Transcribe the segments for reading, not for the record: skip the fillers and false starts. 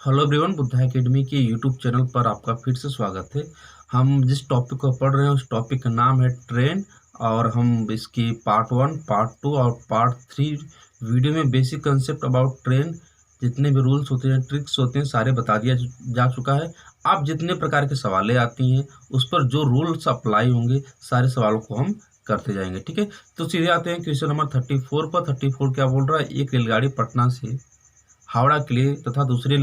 Hello everyone, Buddha academy के YouTube channel पर आपका फिर से स्वागत है। हम जिस टॉपिक को पढ़ रहे हैं उस टॉपिक का नाम है ट्रेन। और हम इसकी पार्ट 1, पार्ट 2 और पार्ट 3 वीडियो में बेसिक कंसेप्ट अबाउट ट्रेन, जितने भी रूल्स होते हैं, ट्रिक्स होते हैं, सारे बता दिया जा चुका है। आप जितने प्रकार के सवालें आती हैं उस पर जो रूल्स अप्लाई होंगे सारे सवालों को हम करते जाएंगे। ठीक है, तो सीधे आते हैं क्वेश्चन नंबर 34 पर। 34 क्या बोल रहा है? एक रेलगाड़ी पटना से हावड़ा के लिए तथा दूसरी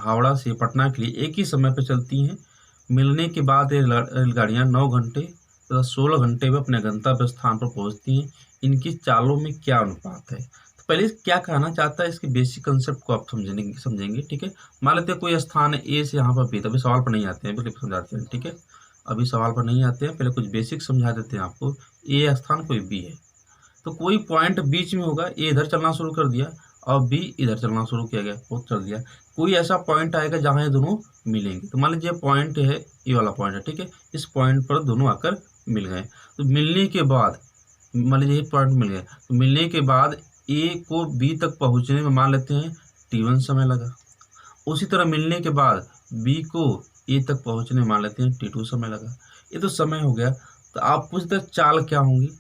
हावड़ा से पटना के लिए एक ही समय पर चलती हैं। मिलने के बाद ये रेलगाड़ियाँ 9 घंटे तथा 16 घंटे में अपने गंतव्य स्थान पर पहुंचती हैं। इनकी चालों में क्या अनुपात है? तो पहले क्या कहना चाहता है, इसके बेसिक कंसेप्ट को आप समझेंगे। ठीक है, मान लेते हैं कोई स्थान है ए से यहाँ पर बी। तभी सवाल पर नहीं आते हैं, पहले समझाते हैं। ठीक है, अभी सवाल पर नहीं आते हैं, पहले कुछ बेसिक समझा देते हैं आपको। ए स्थान कोई बी है, तो कोई पॉइंट बीच में होगा। ए इधर चलना शुरू कर दिया और बी इधर चलना शुरू किया गया, वो चल दिया। कोई ऐसा पॉइंट आएगा जहां ये दोनों मिलेंगे। तो मान लीजिए पॉइंट है, ये वाला पॉइंट है। ठीक है, इस पॉइंट पर दोनों आकर मिल गए। तो मिलने के बाद मान लीजिए एक पॉइंट मिल गया, तो मिलने के बाद ए को बी तक पहुंचने में मान लेते हैं T1 समय लगा। उसी तरह मिलने के बाद बी को ए तक पहुंचने में मान लेते हैं T2 समय लगा। ये तो समय हो गया। तो आप पूछते चाल क्या होंगी,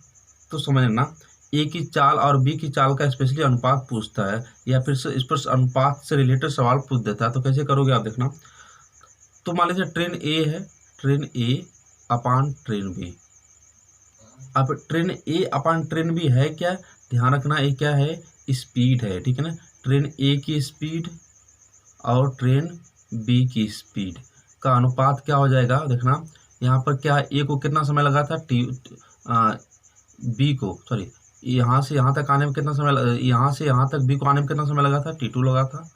तो समझना ए की चाल और बी की चाल का स्पेशली अनुपात पूछता है, या फिर से इस पर अनुपात से रिलेटेड सवाल पूछ देता है। तो कैसे करोगे आप देखना। तो मान लीजिए ट्रेन ए है, ट्रेन ए अपान ट्रेन बी। अब ट्रेन ए अपान ट्रेन बी है क्या? ध्यान रखना, ये क्या है? स्पीड है। ठीक है ना, ट्रेन ए की स्पीड और ट्रेन बी की स्पीड का अनुपात क्या हो जाएगा देखना। यहाँ पर क्या, ए को कितना समय लगा था, बी को, सॉरी, यहाँ से यहाँ तक आने में कितना समय, यहाँ से यहाँ तक बी को आने में कितना समय लगा था, T2 लगा था।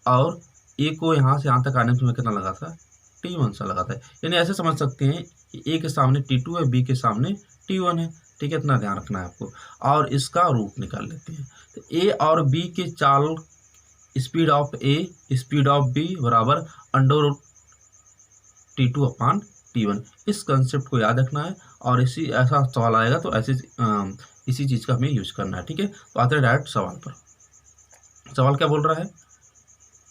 और ए को यहाँ से यहाँ तक आने में समय कितना लगा था, T1 सा लगा था। यानी ऐसे समझ सकते हैं, ए के सामने T2 है, बी के सामने T1 है। ठीक है, इतना ध्यान रखना है आपको। और इसका रूट निकाल लेते हैं। तो ए और बी के चाल, speed of A speed of B बराबर अंडर T2 अपान T1। इस कंसेप्ट को याद रखना है, और इसी ऐसा सवाल आएगा तो ऐसे इसी चीज़ का हमें यूज करना है। ठीक है, तो आते हैं डायरेक्ट सवाल पर। सवाल क्या बोल रहा है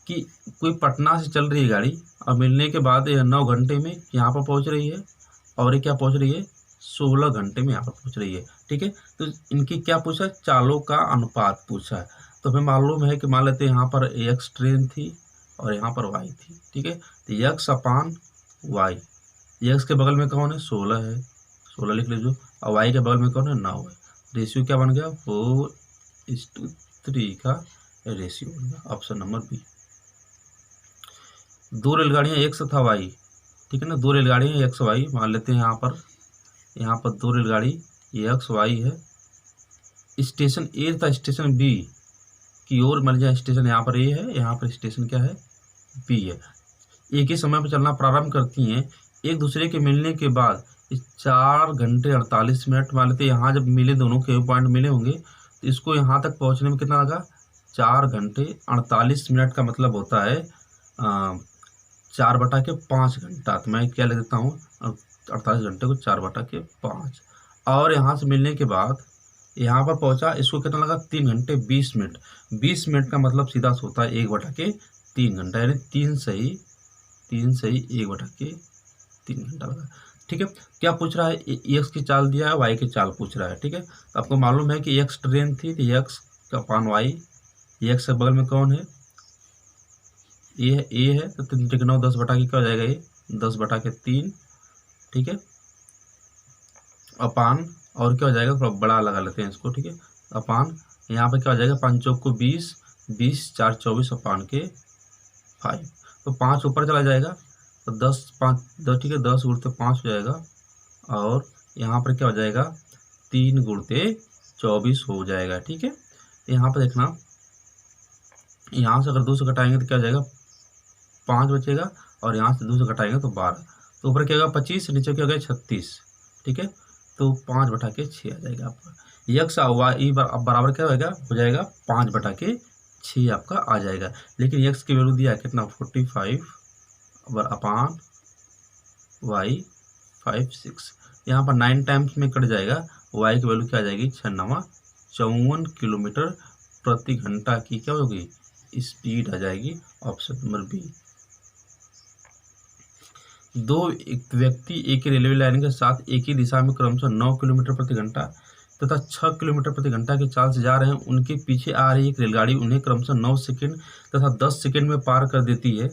कि कोई पटना से चल रही है गाड़ी और मिलने के बाद 9 घंटे में यहाँ पर पहुँच रही है, और ये क्या पहुँच रही है, 16 घंटे में यहाँ पर पहुँच रही है। ठीक है, तो इनकी क्या पूछा, चालों का अनुपात पूछा है। तो हमें मालूम है कि मान लेते हैं यहाँ पर एक्स ट्रेन थी और यहाँ पर वाई थी। ठीक है, तो एक्स अपान वाई, एक्स के बगल में कौन है, 16 है, 16 लिख लीजिए। और वाई के बगल में कौन है, 9 है। रेशियो क्या बन गया, 4:3 का रेशियो बन गया। Option number B. दो रेलगाड़ियाँ एक्स तथा वाई, ठीक है ना, दो रेलगाड़ियाँ एक्स वाई मान लेते हैं। यहाँ पर दो रेलगाड़ी एक्स वाई है। स्टेशन ए तथा स्टेशन बी की ओर मान लीजिए, स्टेशन यहाँ पर ए है, यहाँ पर स्टेशन क्या है, बी है। एक ही समय पर चलना प्रारंभ करती हैं। एक दूसरे के मिलने के बाद 4 घंटे 48 मिनट मान लेते हैं। यहाँ जब मिले, दोनों के पॉइंट मिले होंगे, तो इसको यहाँ तक पहुँचने में कितना लगा, 4 घंटे 48 मिनट का मतलब होता है 4/5 घंटा। तो मैं क्या लिख देता हूँ, 48 घंटे को 4/5। और यहाँ से मिलने के बाद यहाँ पर पहुँचा, इसको कितना लगा, 3 घंटे 20 मिनट। 20 मिनट का मतलब सीधा होता है 1/3 घंटा, यानी 3 सही 1/3 घंटा लगा। ठीक है, क्या पूछ रहा है, एक्स की चाल दिया है, वाई की चाल पूछ रहा है। ठीक है, तो आपको मालूम है कि एक्स ट्रेन थी, तो एक्स का अपान वाई, एक्स के बगल में कौन है, ए है, तो 3×9 10/, क्या हो जाएगा, ये 10/3। ठीक है, अपान, और क्या हो जाएगा, थोड़ा बड़ा लगा लेते हैं इसको। ठीक है, अपान, यहाँ पे क्या हो जाएगा, 5 चौक को 20, 20 4 24 अपान के 5। तो 5 ऊपर चला जाएगा, तो 10 5 10, ठीक है, 10 गुणते 5 हो जाएगा। और यहाँ पर क्या हो जाएगा, 3 गुणते 24 हो जाएगा। ठीक है, यहाँ पर देखना, यहाँ से अगर 2 से घटाएंगे तो क्या हो जाएगा, 5 बचेगा, और यहाँ से 2 से घटाएंगे तो 12। तो ऊपर क्या होगा 25, नीचे क्या हो गया 36। ठीक है, तो 5/6 आ जाएगा आपका। यक्स वाई बराबर क्या हो जाएगा 5/6 आपका आ जाएगा। लेकिन यक्स की वैल्यू दिया है कितना, 45 अपान वाई 5 6। यहाँ पर 9 टाइम्स में कट जाएगा। वाई की वैल्यू क्या आ जाएगी, 6×9 54 किलोमीटर प्रति घंटा की क्या होगी, स्पीड आ जाएगी ऑप्शन नंबर बी। दो व्यक्ति एक ही रेलवे लाइन के साथ एक ही दिशा में क्रमशः 9 किलोमीटर प्रति घंटा तथा 6 किलोमीटर प्रति घंटा की चाल से जा रहे हैं। उनके पीछे आ रही एक रेलगाड़ी उन्हें क्रमशः 9 सेकंड तथा 10 सेकंड में पार कर देती है।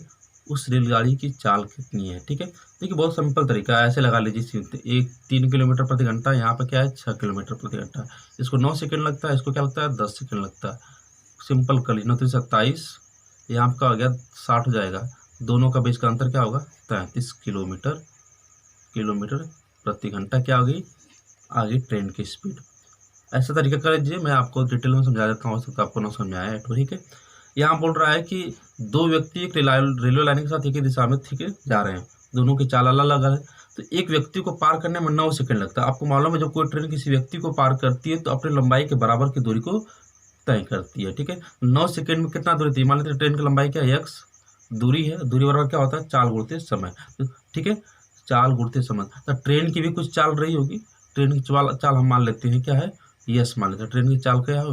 उस रेलगाड़ी की चाल कितनी है? ठीक है, देखिए बहुत सिंपल तरीका है, ऐसे लगा लीजिए। एक 3 किलोमीटर प्रति घंटा, यहाँ पर क्या है 6 किलोमीटर प्रति घंटा, इसको 9 सेकंड लगता है, इसको क्या लगता है 10 सेकंड लगता है। सिंपल कर लीजिए, 9 3 27, यहाँ का हो गया 60 हो जाएगा, दोनों का बीच का अंतर क्या होगा 33 किलोमीटर प्रति घंटा क्या होगी आगे ट्रेन की स्पीड। ऐसा तरीका कर लीजिए, मैं आपको डिटेल में समझा देता हूँ, तो आपको ना समझाया है तो ठीक है। यहाँ बोल रहा है कि दो व्यक्ति एक रेलवे लाइन के साथ एक ही दिशा में ठीक है जा रहे हैं, दोनों की चाल अलग अलग है, तो एक व्यक्ति को पार करने में 9 सेकंड लगता है। आपको मालूम है जब कोई ट्रेन किसी व्यक्ति को पार करती है तो अपनी लंबाई के बराबर की दूरी को तय करती है। ठीक है, 9 सेकंड में कितना दूरी थी, मान लेते हैं ट्रेन की लंबाई क्या है x दूरी है, दूरी बराबर क्या होता है चाल गुणते समय। ठीक है, चाल गुणते समय, तो ट्रेन की भी कुछ चाल रही होगी, ट्रेन की चाल हम मान लेते हैं क्या है यस मान लेते हैं, ट्रेन की चाल क्या है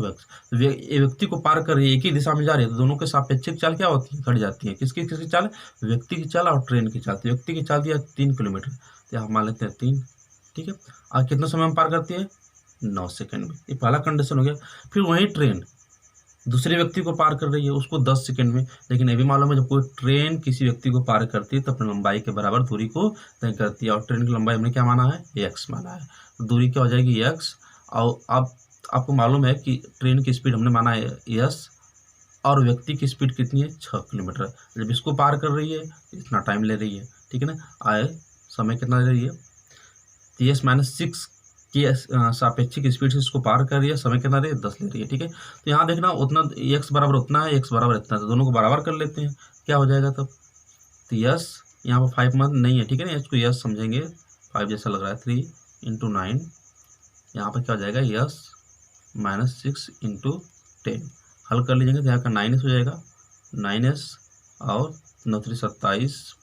व्यक्ति को पार कर रही है, एक ही दिशा में जा रही है, तो दोनों के सापेक्षिक चाल क्या होती है घट जाती है। किसकी किसकी चाल, व्यक्ति की चाल और ट्रेन की चाल। तो व्यक्ति की चाल दिया 3 किलोमीटर, तो हम मान लेते हैं 3। ठीक है, और कितने समय में पार करती है 9 सेकंड में, ये पहला कंडीशन हो गया। फिर वही ट्रेन दूसरे व्यक्ति को पार कर रही है, उसको 10 सेकंड में, लेकिन ये भी मालूम है जब कोई ट्रेन किसी व्यक्ति को पार करती है तो अपनी लंबाई के बराबर दूरी को तय करती है, और ट्रेन की लंबाई हमने क्या माना है x माना है, तो दूरी क्या हो जाएगी x। और अब आपको मालूम है कि ट्रेन की स्पीड हमने माना है s और व्यक्ति की स्पीड कितनी है 6 किलोमीटर। जब इसको पार कर रही है इतना टाइम ले रही है, ठीक है ना, आए समय कितना ले रही है, s-6 की सापेक्षिक स्पीड से इसको पार कर रही है, समय कितना रही है 10 ले रही है। ठीक है, तो यहाँ देखना उतना x बराबर उतना है, x बराबर इतना है, तो दोनों को बराबर कर लेते हैं, क्या हो जाएगा तब, तो यस यहाँ पर 5 मंथ नहीं है, ठीक है ना, इसको यस समझेंगे, 5 जैसा लग रहा है, 3 × 9, यहाँ पर क्या हो जाएगा यस -6 × 10, हल कर लीजिएगा तो यहाँ का 9s हो जाएगा, 9s और 9 3 27,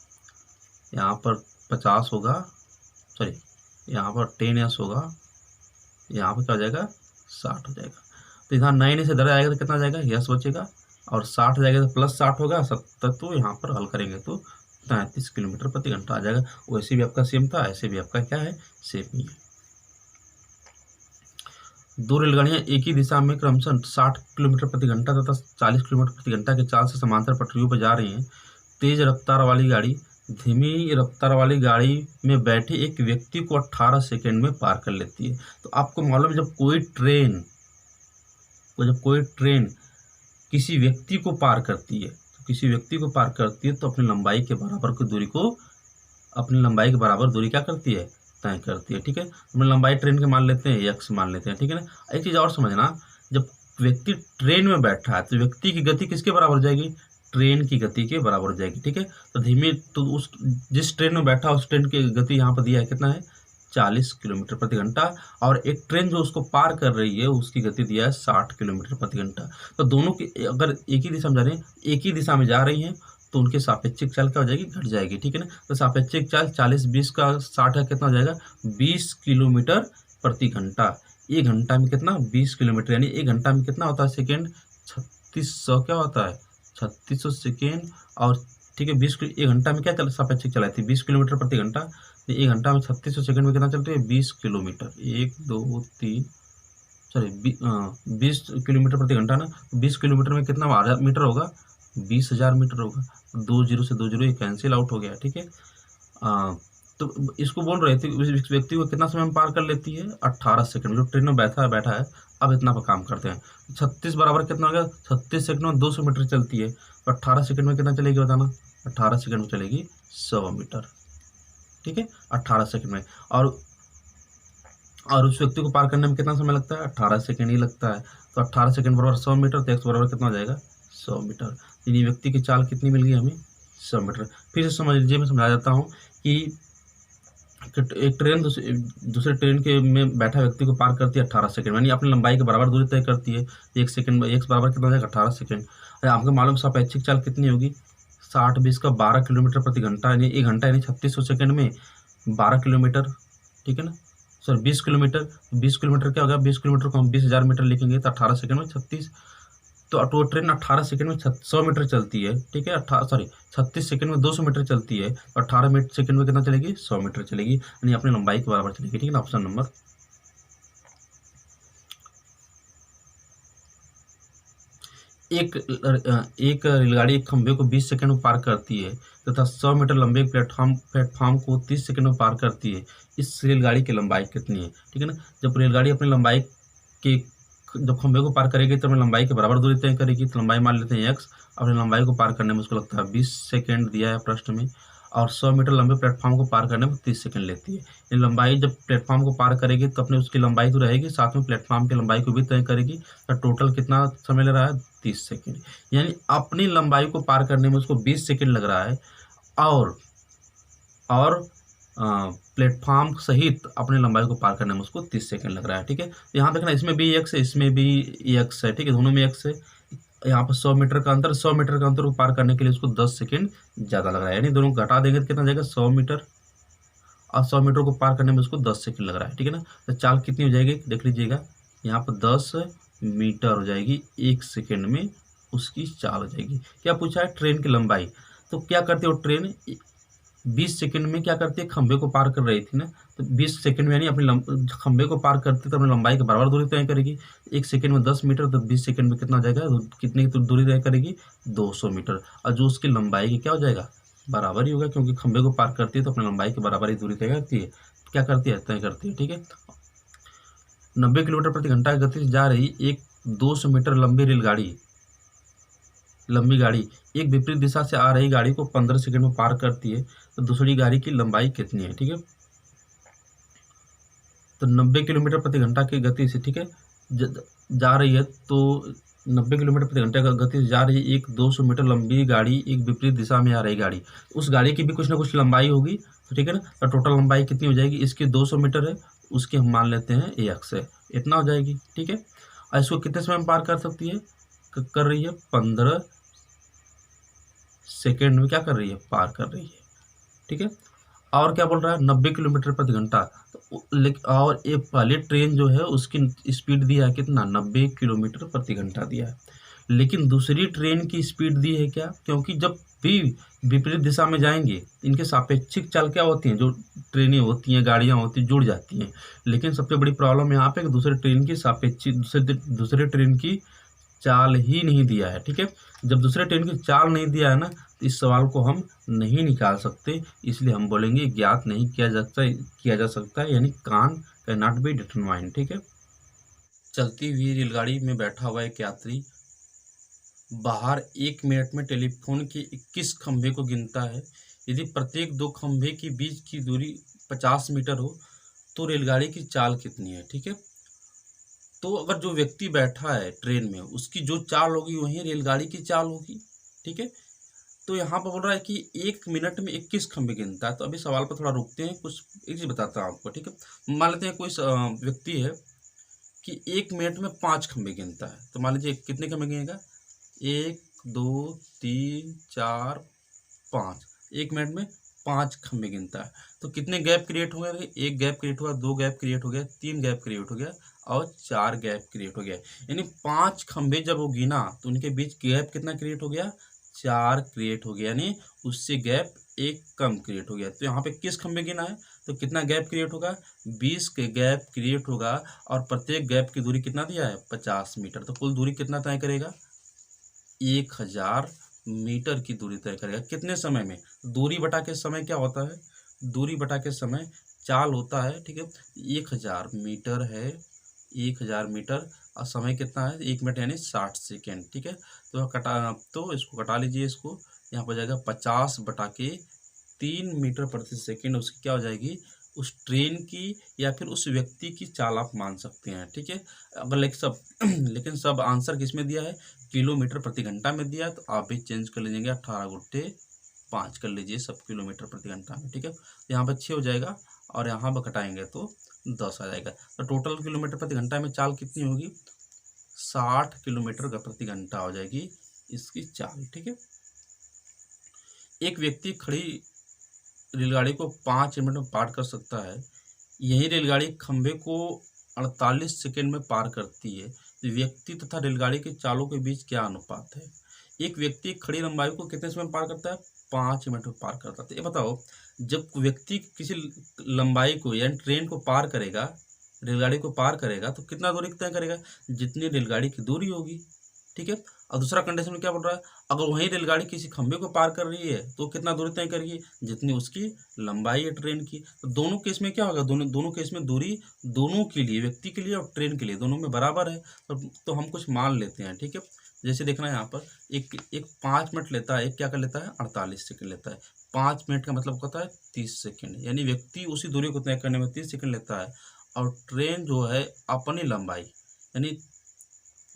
यहाँ पर 50 होगा, सॉरी यहाँ पर 10s होगा, यहाँ पर क्या हो जाएगा 60 हो जाएगा। तो यहाँ 9 से इधर आएगा तो कितना जाएगा यस बचेगा, और 60 जाएगा तो +60 होगा 70, तो यहाँ पर हल करेंगे तो 33 किलोमीटर प्रति घंटा आ जाएगा। वैसे भी आपका सेम था, ऐसे भी आपका क्या है सेम ही है। दो रेलगाड़ियाँ एक ही दिशा में क्रमशः 60 किलोमीटर प्रति घंटा तथा 40 किलोमीटर प्रति घंटा की चाल से समांतर पटरियों पर जा रही हैं। तेज रफ्तार वाली गाड़ी धीमी रफ्तार वाली गाड़ी में बैठे एक व्यक्ति को 18 सेकंड में पार कर लेती है। तो आपको मालूम है जब कोई ट्रेन किसी व्यक्ति को पार करती है, तो अपनी लंबाई के बराबर दूरी क्या करती है तय करती है। ठीक है, हम लंबाई ट्रेन के मान लेते हैं x मान लेते हैं, ठीक है ना। एक चीज़ और समझना, जब व्यक्ति ट्रेन में बैठा है तो व्यक्ति की गति किसके बराबर हो जाएगी, ट्रेन की गति के बराबर हो जाएगी। ठीक है, तो धीमी तो उस जिस ट्रेन में बैठा उस ट्रेन की गति यहाँ पर दिया है कितना है 40 किलोमीटर प्रति घंटा, और एक ट्रेन जो उसको पार कर रही है उसकी गति दिया है 60 किलोमीटर प्रति घंटा। तो दोनों की अगर एक ही दिशा में जा रहे हैं, एक ही दिशा में जा रही हैं, तो उनकी सापेक्षिक चाल क्या हो जाएगी घट जाएगी। ठीक है ना, तो सापेक्षिक चाल 40 20 का 60 का कितना हो जाएगा 20 किलोमीटर प्रति घंटा। एक घंटा में कितना 20 किलोमीटर, यानी एक घंटा में कितना होता है सेकेंड 3600 क्या होता है 3600 सेकेंड। और ठीक है 1 घंटा में क्या सापेक्षिक चलाई थी 20 किलोमीटर प्रति घंटा, तो 1 घंटा में 3600 सेकेंड में कितना चलती है 20 किलोमीटर, 20 किलोमीटर प्रति घंटा ना, 20 किलोमीटर में कितना मीटर होगा 20,000 मीटर होगा। 2 0 से 2 0 ये कैंसिल आउट हो गया। ठीक है, तो इसको बोल रहे थे इस व्यक्ति को कितना समय में पार कर लेती है 18 सेकंड। जो ट्रेन में बैठा है अब इतना पर काम करते हैं, 36 बराबर कितना हो गया 36 सेकंड में 200 मीटर चलती है, तो 18 सेकंड में कितना चलेगी बताना, 18 सेकंड में चलेगी 100 मीटर। ठीक है, 18 सेकंड में, और उस व्यक्ति को पार करने में कितना समय लगता है 18 सेकंड ही लगता है। तो 18 सेकंड बराबर 100 मीटर, तो x बराबर कितना हो जाएगा 100 मीटर। यानी व्यक्ति की चाल कितनी मिल गई हमें 100 मीटर। फिर से समझ लीजिए, मैं समझा देता हूँ कि एक ट्रेन दूसरे ट्रेन के में बैठा व्यक्ति को पार करती है 18 सेकंड, यानी अपनी लंबाई के बराबर दूरी तय करती है। 1 सेकंड में x बराबर कितना हो जाएगा 18 सेकंड। आपको मालूम सापेक्षिक चाल कितनी होगी 60 20 का 12 किलोमीटर प्रति घंटा, यानी 1 घंटा यानी 3600 सेकंड में 12 किलोमीटर। ठीक है ना, सर 20 किलोमीटर, 20 किलोमीटर क्या होगा 20 किलोमीटर को हम 20,000 मीटर लिखेंगे, तो 18 सेकंड में 36 तो ट्रेन 18 सेकंड में 100 मीटर चलती है, ठीक है, 36 सेकंड में 200 मीटर चलती है, और 18 मिनट सेकंड में कितना चलेगी, 100 मीटर चलेगी, यानी अपनी लंबाई के बराबर चलेगी, ठीक है ना। ऑप्शन नंबर एक रेलगाड़ी एक खंभे को 20 सेकंड में पार करती है तथा 100 मीटर लंबे प्लेटफॉर्म को 30 सेकंड में पार करती है। इस रेलगाड़ी की लंबाई कितनी है, ठीक है ना। जब रेलगाड़ी अपनी लंबाई के जब खंभे को पार करेगी तो अपनी लंबाई के बराबर दूरी तय करेगी, तो लंबाई मान लेते हैं x। अपनी लंबाई को पार करने में उसको लगता है 20 सेकेंड दिया है प्रश्न में, और 100 मीटर लंबे प्लेटफॉर्म को पार करने में 30 सेकंड लेती है। ये लंबाई जब प्लेटफॉर्म को पार करेगी तो अपने उसकी लंबाई तो रहेगी, साथ में प्लेटफॉर्म की लंबाई को भी तय करेगी, तो टोटल कितना समय ले रहा है, 30 सेकंड। यानी अपनी लंबाई को पार करने में उसको 20 सेकंड लग रहा है, और प्लेटफॉर्म सहित अपनी लंबाई को पार करने में उसको 30 सेकंड लग रहा है, ठीक है। यहाँ देखना, इसमें भी x है, इसमें भी x है, ठीक है, दोनों में x है। यहाँ पर 100 मीटर का अंतर, 100 मीटर का अंतर को पार करने के लिए उसको 10 सेकंड ज़्यादा लग रहा है, यानी दोनों घटा देंगे तो कितना जाएगा, 100 मीटर, और 100 मीटर को पार करने में उसको 10 सेकंड लग रहा है, ठीक है ना। तो चाल कितनी हो जाएगी, देख लीजिएगा, यहाँ पर 10 मीटर हो जाएगी, 1 सेकंड में उसकी चाल हो जाएगी। क्या पूछा है, ट्रेन की लंबाई। तो क्या करती है वो ट्रेन, 20 सेकंड में क्या करती है, खंभे को पार कर रही थी ना, तो 20 सेकंड में यानी अपनी खंभे को पार करती तो अपनी लंबाई के बराबर दूरी तय करेगी। 1 सेकंड में 10 मीटर, तो 20 सेकंड में कितना हो जाएगा, कितनी दूरी तय करेगी, 200 मीटर, और जो उसकी लंबाई की क्या हो जाएगा, बराबर ही होगा, क्योंकि खंभे को पार करती है तो अपनी लंबाई के बराबर ही दूरी तय करती है, क्या करती है, तय करती है, ठीक है। 90 किलोमीटर प्रति घंटा की गति से जा रही एक 200 मीटर लंबी गाड़ी एक विपरीत दिशा से आ रही गाड़ी को 15 सेकंड में पार करती है, तो दूसरी गाड़ी की लंबाई कितनी है, ठीक है। तो 90 किलोमीटर प्रति घंटा की गति से, ठीक है, जा रही है, तो 90 किलोमीटर प्रति घंटे का गति से जा रही है एक 200 मीटर लंबी गाड़ी एक विपरीत दिशा में आ रही गाड़ी, उस गाड़ी की भी कुछ ना कुछ लंबाई होगी, तो ठीक है ना। तो टोटल लंबाई कितनी हो जाएगी, इसकी 200 मीटर है, उसकी हम मान लेते हैं x है, इतना हो जाएगी, ठीक है। और इसको कितने समय में पार कर सकती है, कर रही है 15 सेकेंड में क्या कर रही है, पार कर रही है, ठीक है। और क्या बोल रहा है, 90 किलोमीटर प्रति घंटा, तो और एक पहले ट्रेन जो है उसकी स्पीड दिया है कितना, 90 किलोमीटर प्रति घंटा दिया है, लेकिन दूसरी ट्रेन की स्पीड दी है क्या, क्योंकि जब भी विपरीत दिशा में जाएंगे इनके सापेक्षिक चाल क्या होती हैं, जो ट्रेनें होती हैं, गाड़ियां होती हैं, जुड़ जाती हैं। लेकिन सबसे बड़ी प्रॉब्लम यहाँ पे कि दूसरे ट्रेन की सापेक्षिक दूसरे ट्रेन की चाल ही नहीं दिया है, ठीक है। जब दूसरे ट्रेन की चाल नहीं दिया है ना, तो इस सवाल को हम नहीं निकाल सकते, इसलिए हम बोलेंगे ज्ञात नहीं किया जा सकता है, यानी कैन नॉट बी डिटरमाइंड, ठीक है। चलती हुई रेलगाड़ी में बैठा हुआ एक यात्री बाहर 1 मिनट में टेलीफोन के 21 खंभे को गिनता है। यदि प्रत्येक 2 खंभे के बीच की दूरी 50 मीटर हो तो रेलगाड़ी की चाल कितनी है, ठीक है। तो अगर जो व्यक्ति बैठा है ट्रेन में उसकी जो चाल होगी वही रेलगाड़ी की चाल होगी, ठीक है। तो यहाँ पर बोल रहा है कि 1 मिनट में 21 खंभे गिनता है, तो अभी सवाल पर थोड़ा रुकते हैं, कुछ एक चीज़ बताता हूँ आपको, ठीक है। मान लेते हैं कोई व्यक्ति है कि 1 मिनट में 5 खंभे गिनता है, तो मान लीजिए कितने खंभे गिनेगा, 1 2 3 4 5, 1 मिनट में 5 खंभे गिनता है, तो कितने गैप क्रिएट हो गए, 1 गैप क्रिएट हुआ, 2 गैप क्रिएट हो गया, 3 गैप क्रिएट हो गया, और 4 गैप क्रिएट हो गया। यानी 5 खंभे जब वो गिना तो उनके बीच गैप कितना क्रिएट हो गया, 4 क्रिएट हो गया, यानी उससे गैप 1 कम क्रिएट हो गया। तो यहाँ पे किस खंभे गिना है, तो कितना गैप क्रिएट होगा, 20 के गैप क्रिएट होगा, और प्रत्येक गैप की दूरी कितना दिया है, 50 मीटर, तो कुल दूरी कितना तय करेगा, 1000 मीटर की दूरी तय करेगा। कितने समय में, दूरी बटा के समय क्या होता है, दूरी बटा के समय चाल होता है, ठीक है। 1000 मीटर है, 1000 मीटर, और समय कितना है, 1 मिनट यानी 60 सेकेंड, ठीक है। तो इसको कटा लीजिए, इसको यहाँ पर जाएगा 50 बटा के 3 मीटर प्रति सेकेंड, उसकी क्या हो जाएगी, उस ट्रेन की या फिर उस व्यक्ति की चाल आप मान सकते हैं, ठीक है। अगर लेकिन सब आंसर किस में दिया है, किलोमीटर प्रति घंटा में दिया है, तो आप भी चेंज कर लीजिएगा, 18 गुट्टे 5 कर लीजिए सब किलोमीटर प्रति घंटा में, ठीक है। यहाँ पर 6 हो जाएगा, और यहाँ पर घटाएंगे तो 10 आ जाएगा। तो टोटल किलोमीटर प्रति घंटा में चाल कितनी होगी, 60 किलोमीटर प्रति घंटा हो जाएगी इसकी चाल, ठीक है। एक व्यक्ति खड़ी रेलगाड़ी को 5 मिनट में पार कर सकता है, यही रेलगाड़ी खंभे को 48 सेकंड में पार करती है, तो व्यक्ति तथा रेलगाड़ी के चालों के बीच क्या अनुपात है? एक व्यक्ति खड़ी लंबाई को कितने समय में पार करता है? 5 मिनट में पार करता है। तो ये बताओ, जब व्यक्ति किसी लंबाई को यानी ट्रेन को पार करेगा, रेलगाड़ी को पार करेगा, तो कितना दूरी तय करेगा? जितनी रेलगाड़ी की दूरी होगी, ठीक है। और दूसरा कंडीशन में क्या बोल रहा है? अगर वही रेलगाड़ी किसी खंभे को पार कर रही है तो कितना दूरी तय करेगी? जितनी उसकी लंबाई है ट्रेन की। तो दोनों केस में क्या होगा? दोनों दोनों केस में दूरी दोनों के लिए, व्यक्ति के लिए और ट्रेन के लिए, दोनों में बराबर है। तो हम कुछ मान लेते हैं, ठीक है। जैसे देखना है यहाँ पर, एक एक 5 मिनट लेता है, एक क्या कर लेता है? 48 सेकंड लेता है। 5 मिनट का मतलब होता है 30 सेकंड, यानी व्यक्ति उसी दूरी को तय करने में 30 सेकंड लेता है। और ट्रेन जो है अपनी लंबाई, यानी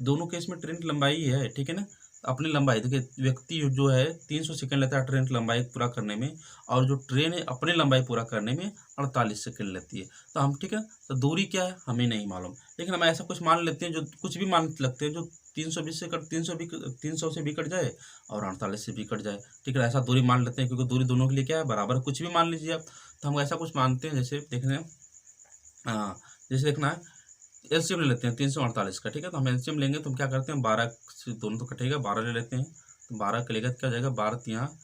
दोनों केस में ट्रेन की लंबाई ही है, ठीक है ना। अपनी लंबाई देखिए, व्यक्ति जो है 300 सेकंड लेता है ट्रेन की लंबाई पूरा करने में, और जो ट्रेन है अपनी लंबाई पूरा करने में 48 सेकंड लेती है। तो हम, ठीक है, तो दूरी क्या है हमें नहीं मालूम, लेकिन हम ऐसा कुछ मान लेते हैं, जो कुछ भी मान लगते हैं, जो 320 से कट 300 से भी कट जाए और 48 से भी कट जाए, ठीक है। ऐसा दूरी मान लेते हैं, क्योंकि दूरी दोनों के लिए क्या है? बराबर। कुछ भी मान लीजिए आप। तो हम ऐसा कुछ मानते हैं, जैसे देखने, हाँ, जैसे देखना है, एलसीएम ले लेते हैं 348 का, ठीक है। तो हम एलसीएम लेंगे तो हम क्या करते हैं, 12 से दोनों तो कटेगा, 12 ले लेते हैं। तो 12 का लेगा तो क्या हो जाएगा? 12 यहाँ,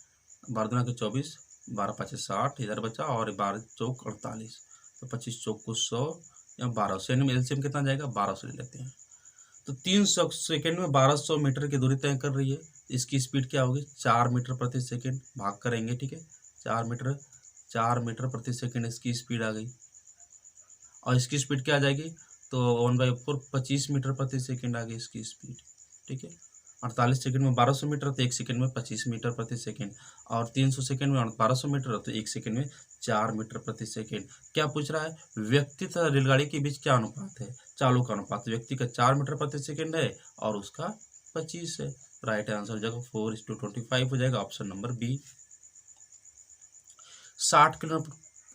12 दूना के 24, 12 पाँच 60, इधर बचा, और 12 चौक 48, तो 25 चौक को 100, या 1200, यानी एलसीएम कितना जाएगा? 1200 ले लेते हैं। तो 300 सेकेंड में 1200 मीटर की दूरी तय कर रही है। इसकी स्पीड क्या होगी? 4 मीटर प्रति सेकेंड, भाग करेंगे, ठीक है। 4 मीटर प्रति सेकेंड इसकी स्पीड आ गई, और इसकी स्पीड क्या आ जाएगी? तो 1/4, 25 मीटर प्रति सेकेंड आ गई इसकी स्पीड, ठीक है। 48 सेकंड में 1200 मीटर, तो 1 सेकंड में 25 मीटर प्रति सेकंड, और 300 सेकंड में 1200 मीटर, तो 1 सेकंड में 4 मीटर प्रति सेकंड। क्या पूछ रहा है? व्यक्ति तथा रेलगाड़ी के बीच क्या अनुपात है? चालों का अनुपात। व्यक्ति का 4 मीटर प्रति सेकंड है और उसका 25 है। राइट आंसर हो जाएगा 4:25 हो जाएगा, ऑप्शन नंबर बी। 60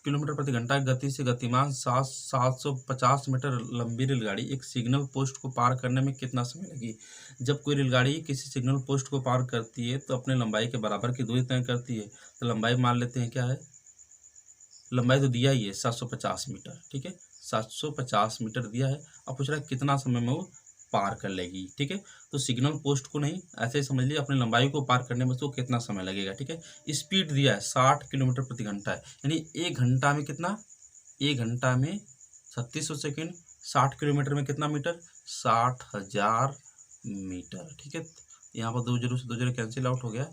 किलोमीटर प्रति घंटा की गति से गतिमान 750 मीटर लंबी रेलगाड़ी एक सिग्नल पोस्ट को पार करने में कितना समय लगी? जब कोई रेलगाड़ी किसी सिग्नल पोस्ट को पार करती है तो अपने लंबाई के बराबर की दूरी तय करती है। तो लंबाई मान लेते हैं, क्या है? लंबाई तो दिया ही है 750 मीटर, ठीक है। 750 मीटर दिया है। अब पूछ रहा है कितना समय में वो पार कर लेगी, ठीक है। तो सिग्नल पोस्ट को नहीं, ऐसे ही समझ लीजिए, अपनी लंबाई को पार करने में उसको कितना समय लगेगा, ठीक है। स्पीड दिया है 60 किलोमीटर प्रति घंटा है, यानी 1 घंटा में कितना? 1 घंटा में 3600 सेकेंड। 60 किलोमीटर में कितना मीटर? 60,000 मीटर, ठीक है। यहाँ पर 2 जीरो से 2 जीरो कैंसिल आउट हो गया,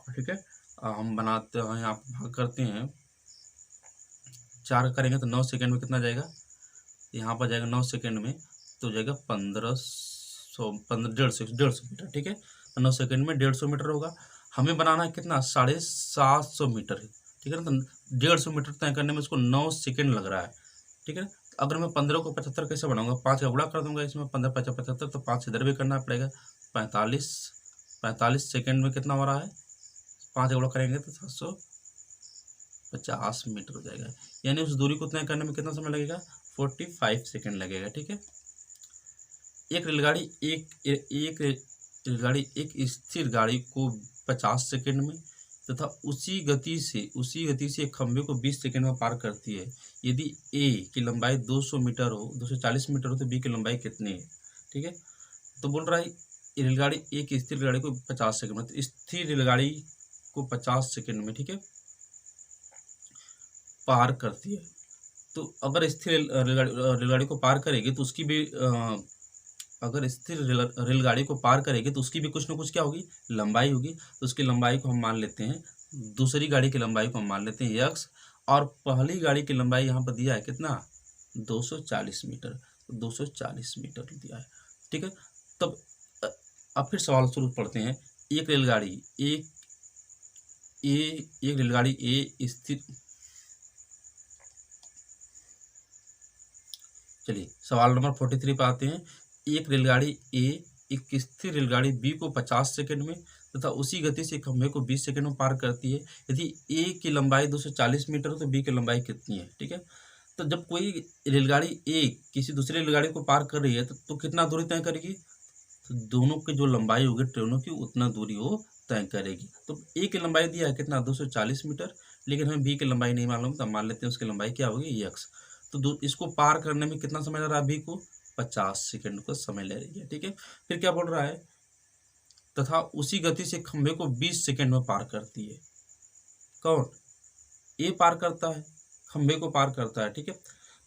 ठीक है। हम बनाते हैं, यहाँ पर भाग करते हैं, 4 करेंगे तो 9 सेकेंड में कितना जाएगा? यहाँ पर जाएगा 9 सेकेंड में, तो जाएगा 1,500 मीटर, ठीक है। तो 9 सेकेंड में 150 मीटर होगा। हमें बनाना है कितना? 750 मीटर, ठीक है ना। तो 150 मीटर तय करने में उसको 9 सेकेंड लग रहा है, ठीक है। अगर मैं 15 को 75 कैसे बनाऊंगा? 5 का गुणा कर दूंगा इसमें, 15 5 75, तो 5 इधर भी करना पड़ेगा। 45 सेकेंड में कितना हो रहा है? 5 का गुणा करेंगे तो 750 मीटर हो जाएगा, यानी उस दूरी को तय करने में कितना समय लगेगा? 45 सेकेंड लगेगा, ठीक है। एक रेलगाड़ी एक स्थिर गाड़ी को 50 सेकेंड में तथा उसी गति से एक खंभे को 20 सेकेंड में पार करती है। यदि ए की लंबाई 200 मीटर हो, 240 मीटर हो, तो बी की लंबाई कितनी है, ठीक है। तो बोल रहा है रेलगाड़ी, एक स्थिर रेलगाड़ी को 50 सेकेंड में, तो स्थिर रेलगाड़ी को 50 सेकेंड में, ठीक है, पार करती है। तो अगर स्थिर रेलगाड़ी को पार करेगी तो उसकी भी अगर स्थिर रेलगाड़ी को पार करेगी तो उसकी भी कुछ ना कुछ क्या होगी? लंबाई होगी। तो उसकी लंबाई को हम मान लेते हैं, दूसरी गाड़ी की लंबाई को हम मान लेते हैं x, और पहली गाड़ी की लंबाई यहाँ पर दिया है कितना? 240 मीटर, तो 240 मीटर दिया है, ठीक है। तब अब फिर सवाल शुरू पढ़ते हैं। एक रेलगाड़ी ए स्थिर, चलिए सवाल नंबर 43 पर आते हैं। एक रेलगाड़ी ए एक स्थिर रेलगाड़ी बी को 50 सेकंड में तथा उसी गति से खंभे को 20 सेकंड में पार करती है। यदि ए की लंबाई 240 मीटर हो तो बी की लंबाई कितनी है, ठीक है। तो जब कोई रेलगाड़ी ए किसी दूसरी रेलगाड़ी को पार कर रही है तो कितना दूरी तय करेगी? तो दोनों की जो लंबाई होगी ट्रेनों की, उतना दूरी वो तय करेगी। तो ए की लंबाई दिया है कितना? 240 मीटर, लेकिन हमें बी की लंबाई नहीं मालूम, तो मान लेते हैं उसकी लंबाई क्या होगी? x। तो इसको पार करने में कितना समय लग रहा है बी को? 50 सेकंड का समय ले रही है। ठीक है, फिर क्या बोल रहा है, तथा उसी गति से खंभे को 20 सेकंड में पार करती है। कौन? ए पार करता है, खंभे को पार करता है। ठीक है,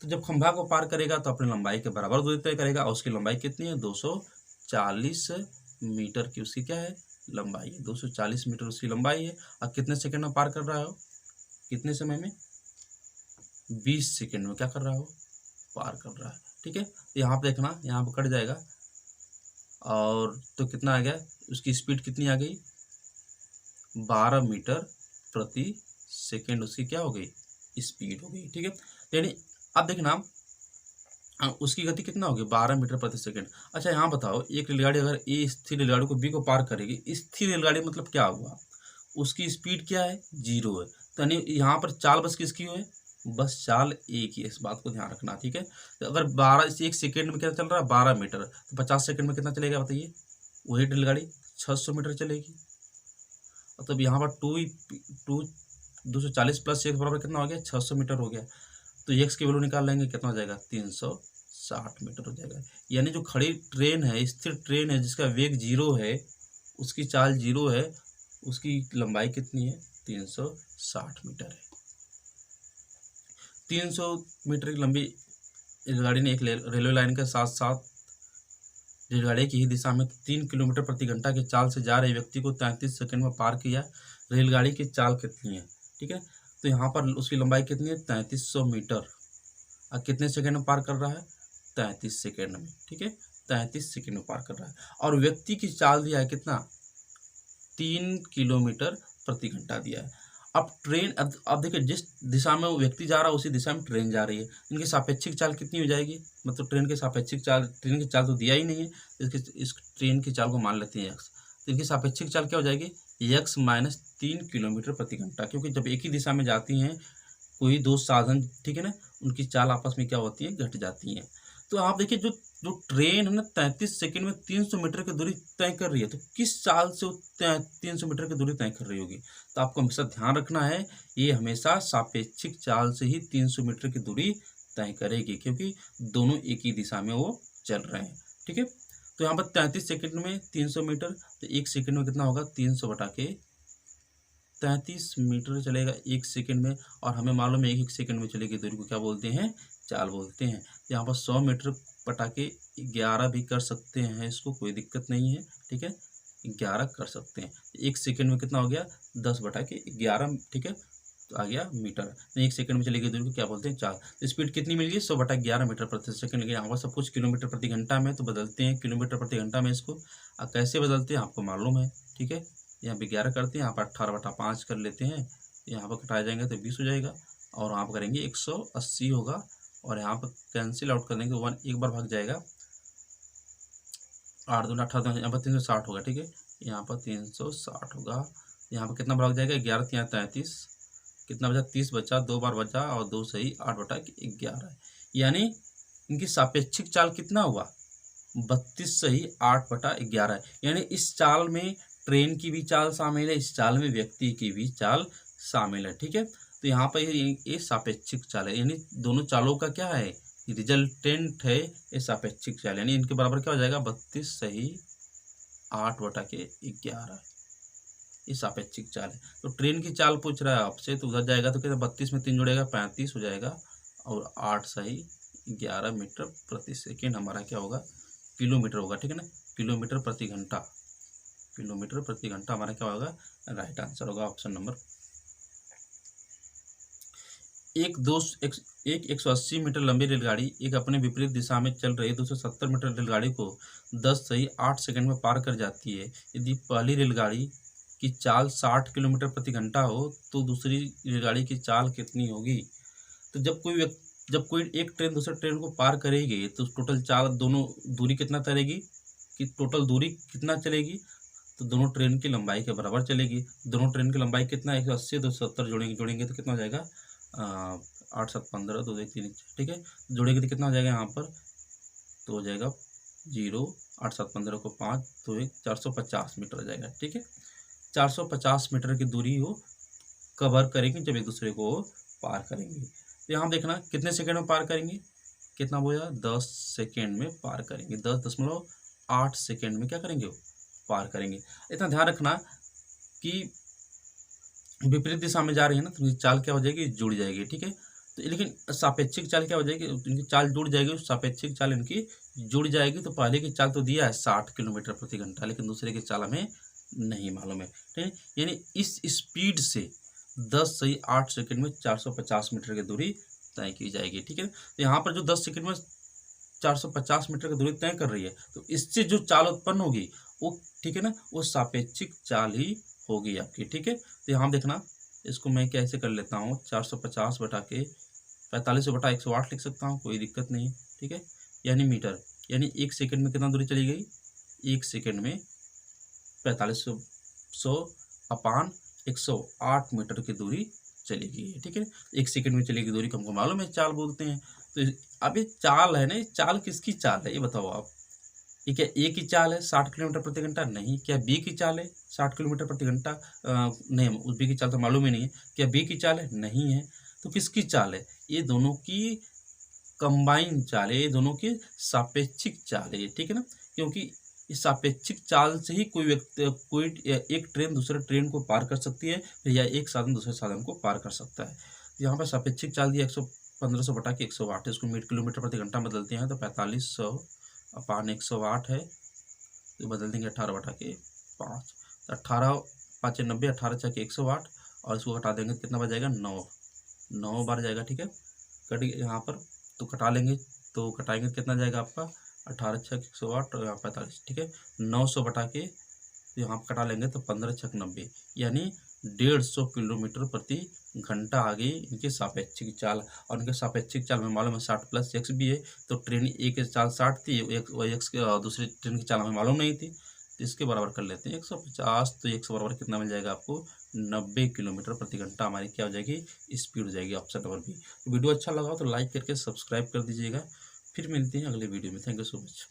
तो जब खंभा को पार करेगा तो अपनी लंबाई के बराबर दूरी तय करेगा, और उसकी लंबाई कितनी है, 240 मीटर की उसकी क्या है, लंबाई है। 240 मीटर उसकी लंबाई है, और कितने सेकंड में पार कर रहा हो, कितने समय में, 20 सेकंड में क्या कर रहा हो, पार कर रहा है। ठीक है, तो यहाँ पे देखना, यहाँ पे कट जाएगा, और तो कितना आ गया, उसकी स्पीड कितनी आ गई, 12 मीटर प्रति सेकेंड उसकी क्या हो गई, स्पीड हो गई। ठीक है, यानी अब देखना उसकी गति कितना होगी, 12 मीटर प्रति सेकेंड। अच्छा यहाँ बताओ, एक रेलगाड़ी अगर ए स्थिर रेलगाड़ी को बी को पार करेगी, स्थिर रेलगाड़ी मतलब क्या हुआ, उसकी स्पीड क्या है, 0 है। तो यानी यहाँ पर चाल बस किसकी है, बस चाल ए की, इस बात को ध्यान रखना। ठीक है, तो अगर 12 से 1 सेकेंड में क्या चल रहा है, 12 मीटर, तो 50 सेकेंड में कितना चलेगा बताइए, वही रेलगाड़ी 600 मीटर चलेगी। तब यहाँ पर 240 प्लस एक्स बराबर कितना हो गया, 600 मीटर हो गया। तो एक्स की वैल्यू निकाल लेंगे, कितना हो जाएगा, 360 मीटर हो जाएगा। यानी जो खड़ी ट्रेन है, स्थिर ट्रेन है, जिसका वेग 0 है, उसकी चाल 0 है, उसकी लंबाई कितनी है, 360 मीटर है। 300 मीटर की लंबी रेलगाड़ी ने एक रेलवे लाइन के साथ साथ रेलगाड़ी की ही दिशा में 3 किलोमीटर प्रति घंटा की चाल से जा रहे व्यक्ति को 33 सेकंड में पार किया। रेलगाड़ी की चाल कितनी है, ठीक है, तो यहाँ पर उसकी लंबाई कितनी है, 3300 मीटर, और कितने सेकंड में पार कर रहा है, 33 सेकंड में। ठीक है, 33 सेकंड में पार कर रहा है, और व्यक्ति की चाल दिया है कितना, 3 किलोमीटर प्रति घंटा दिया है। अब ट्रेन, अब देखिए, जिस दिशा में वो व्यक्ति जा रहा है उसी दिशा में ट्रेन जा रही है, इनकी सापेक्षिक चाल कितनी हो जाएगी, मतलब ट्रेन की सापेक्षिक चाल, ट्रेन की चाल तो दिया ही नहीं है, इस ट्रेन की चाल को मान लेते हैं एक्स, तो इनकी सापेक्षिक चाल क्या हो जाएगी, एक्स माइनस 3 किलोमीटर प्रति घंटा, क्योंकि जब एक ही दिशा में जाती हैं कोई दो साधन, ठीक है ना, उनकी चाल आपस में क्या होती है, घट जाती हैं। तो आप देखिए, जो जो ट्रेन है ना, 33 सेकंड में 300 मीटर की दूरी तय कर रही है, तो किस चाल से वो 300 मीटर की दूरी तय कर रही होगी, तो आपको हमेशा ध्यान रखना है, ये हमेशा सापेक्षिक चाल से ही 300 मीटर की दूरी तय करेगी, क्योंकि दोनों एक ही दिशा में वो चल रहे हैं। ठीक है, तो यहाँ पर 33 सेकंड में 300 मीटर, तो एक सेकंड में कितना होगा, 300 बटा के 33 मीटर चलेगा एक सेकंड में, और हमें मालूम है एक सेकंड में चलेगी दूरी को क्या बोलते हैं, चाल बोलते हैं। यहाँ पर 100 मीटर बटा के 11 भी कर सकते हैं, इसको कोई दिक्कत नहीं है। ठीक है, 11 कर सकते हैं, एक सेकंड में कितना हो गया, 10 बटा के 11। ठीक है, तो आ गया मीटर, तो एक सेकंड में चलेगी दूरी को क्या बोलते हैं, चाल। स्पीड कितनी मिल गई, 100 बटा 11 मीटर प्रति सेकंड। लेकिन यहाँ पर सब कुछ किलोमीटर प्रति घंटा में, तो बदलते हैं किलोमीटर प्रति घंटा में इसको। कैसे बदलते हैं आपको मालूम है। ठीक है, यहाँ पे 11 करते हैं, यहाँ पर 18 बटा 5 कर लेते हैं, यहाँ पर कटाया जाएंगे तो 20 हो जाएगा, और यहाँ पर करेंगे 180 होगा, और यहाँ पर कैंसिल आउट कर देंगे, 1 एक बार भाग जाएगा, 8 दूना 18, यहाँ पर 360 होगा। ठीक है, यहाँ पर 360 होगा, यहाँ पर कितना भाग जाएगा, 11 3 33, कितना बचा, 30 बचा, 2 बार बचा, और 2 सही 8 बटा 11। यानी इनकी सापेक्षिक चाल कितना हुआ, 32 सही 8 बटा 11। यानी इस चाल में ट्रेन की भी चाल शामिल है, इस चाल में व्यक्ति की भी चाल शामिल है। ठीक है, तो यहाँ पर ये सापेक्षिक चाल है, यानी दोनों चालों का क्या है, रिजल्टेंट है, ये सापेक्षिक चाल, यानी इनके बराबर क्या हो जाएगा, 32 सही 8 बटा के 11, ये सापेक्षिक चाल है। तो ट्रेन की चाल पूछ रहा है आपसे, तो उधर जाएगा तो क्या, 32 में 3 जुड़ेगा 35 हो जाएगा, और 8 सही 11 मीटर प्रति सेकेंड हमारा क्या होगा, किलोमीटर होगा। ठीक है ना, किलोमीटर प्रति घंटा, किलोमीटर प्रति घंटा हमारा क्या होगा, राइट आंसर होगा ऑप्शन नंबर। एक 180 मीटर लंबी रेलगाड़ी एक अपने विपरीत दिशा में चल रही 270 मीटर रेलगाड़ी को 10 सही 8 सेकंड में पार कर जाती है। यदि पहली रेलगाड़ी की चाल 60 किलोमीटर प्रति घंटा हो तो दूसरी रेलगाड़ी की चाल कितनी होगी। तो जब कोई एक ट्रेन दूसरे ट्रेन को पार करेगी तो टोटल चाल, दोनों दूरी कितना तरेगी, कि टोटल दूरी कितना चलेगी, तो दोनों ट्रेन की लंबाई के बराबर चलेगी। दोनों ट्रेन की लंबाई कितना, 180 270 जोड़ेंगे तो कितना हो जाएगा, 8 7 15 2 1 3। ठीक है, जोड़ेंगे तो कितना हो जाएगा यहाँ पर, तो हो जाएगा 0 8 7 15 को 5 2 1 450 मीटर हो जाएगा। ठीक है, 450 मीटर की दूरी वो कवर करेंगे जब एक दूसरे को पार करेंगे। तो यहाँ देखना कितने सेकंड में पार करेंगे, कितना बोला 10 सेकेंड में पार करेंगे, 10.8 सेकेंड में क्या करेंगे वो पार करेंगे। इतना ध्यान रखना कि विपरीत दिशा में जा रही है ना तो इनकी चाल क्या हो जाएगी, जुड़ जाएगी, ठीक है। तो लेकिन सापेक्षिक चाल क्या हो जाएगी, इनकी चाल जुड़ जाएगी, सापेक्षिक चाल इनकी जुड़ जाएगी। तो पहले की चाल तो दिया है 60 किलोमीटर प्रति घंटा, लेकिन दूसरे की चाल हमें नहीं मालूम है, ठीक है। यानी इस स्पीड से 10 से 8 सेकेंड में 450 मीटर की दूरी तय की जाएगी, ठीक है। तो यहाँ पर जो 10 सेकेंड में 450 मीटर की दूरी तय कर रही है, तो इससे जो चाल उत्पन्न होगी वो, ठीक है ना, वो सापेक्षिक चाल ही होगी आपकी, ठीक है। तो यहाँ देखना, इसको मैं कैसे कर लेता हूँ, 450 बटा के 45 बटा 108 लिख सकता हूँ, कोई दिक्कत नहीं, ठीक है। यानी मीटर, यानी 1 सेकेंड में कितना दूरी चली गई, 1 सेकेंड में 4500 अपान 108 मीटर की दूरी चली गई है, ठीक है। 1 सेकेंड में चली गई दूरी को हमको मालूम है चाल बोलते हैं। तो अब ये चाल है ना, ये चाल किसकी चाल है ये बताओ आप। ये क्या ए की चाल है 60 किलोमीटर प्रति घंटा, नहीं। क्या बी की चाल है 60 किलोमीटर प्रति घंटा, नहीं, उस बी की चाल तो मालूम ही नहीं है। क्या बी की चाल है, नहीं है। तो किसकी चाल है, ये दोनों की कंबाइन चाल है, ये दोनों की सापेक्षिक चाल है, ठीक है ना। क्योंकि इस सापेक्षिक चाल से ही कोई व्यक्ति, कोई एक ट्रेन दूसरे ट्रेन को पार कर सकती है, या एक साधन दूसरे साधन को पार कर सकता है। यहाँ पर सापेक्षिक चाल दिया 1500 बटा के 108, इसको किलोमीटर प्रति घंटा बदलते हैं तो 4500 अपान 108 है, तो बदल देंगे 18 बटा के 5, तो 18 5 90, 18 छः के 108, और इसको घटा देंगे तो कितना बच जाएगा, 9 बार जाएगा, ठीक है। कट यहाँ पर तो कटा लेंगे, तो कटाएंगे तो कितना जाएगा आपका 18 छः 108 और यहाँ 45, ठीक है। 900 बटा के तो यहाँ कटा लेंगे तो 15 छः 90, यानी 150 किलोमीटर प्रति घंटा आ गई इनकी सापेक्षिक चाल। और इनके सापेक्षिक चाल में मालूम है 60 प्लस एक्स भी है, तो ट्रेन ए की चाल 60 थी, एक्स के दूसरी ट्रेन की चाल हमें मालूम नहीं थी, तो इसके बराबर कर लेते हैं 150। तो 100 बराबर कितना मिल जाएगा आपको, 90 किलोमीटर प्रति घंटा हमारी क्या हो जाएगी, स्पीड हो जाएगी, ऑप्शन नंबर बी। तो वीडियो अच्छा लगा हो तो लाइक करके सब्सक्राइब कर दीजिएगा। फिर मिलते हैं अगले वीडियो में। Thank you so much.